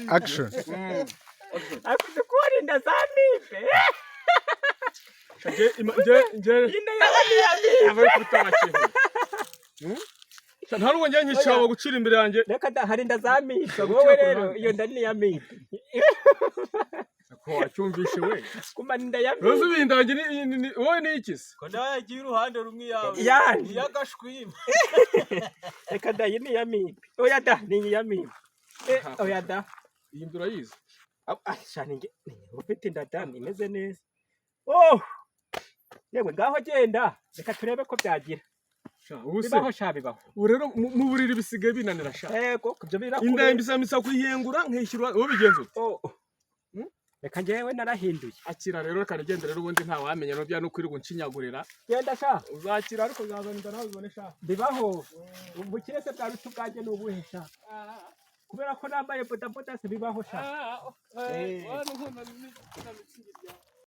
Action. Afite kurinda za mibe. Ine yabaniye. Abaye kutabakiho. Nta rugo njye nkicaba gucira imbere yanjye. Reka da harinda za mibe. Wowe rero iyo ndani ya mibe. Ko wacyumvishe we. Kumaninda ya mibe. Rozo bindange ni wowe ni ikisi. Ko ndagiye uruhande rumwe yawe. Yani. Yagashwima. Reka da yini ya mibe. Oya da ni ya mibe. Oya da. Iyi ndura yize. Shaninge ufite indadani imeze neza. Oh! Yewe ngaho genda. Reka turebe ko byagira. Bibaho sha bibaho. Ubu rero mu buriri bisigaye binanira sha. Yego kubyo birakure. Indembe isamisa kuyihengura nkishyura wowe bigenze ute? Oh. Reka njyewe narahinduye. Akira rero kanagenda rero ubundi nta wamenya no bya no kwiri guncinyagurira. Genda sha. Uzakira ariko uzazanira nawe ubone sha. Bibaho. Ubukire se bwa rutuganje n'ubuhe sha. Kubera ko nambaye bodaboda se bibaho sha.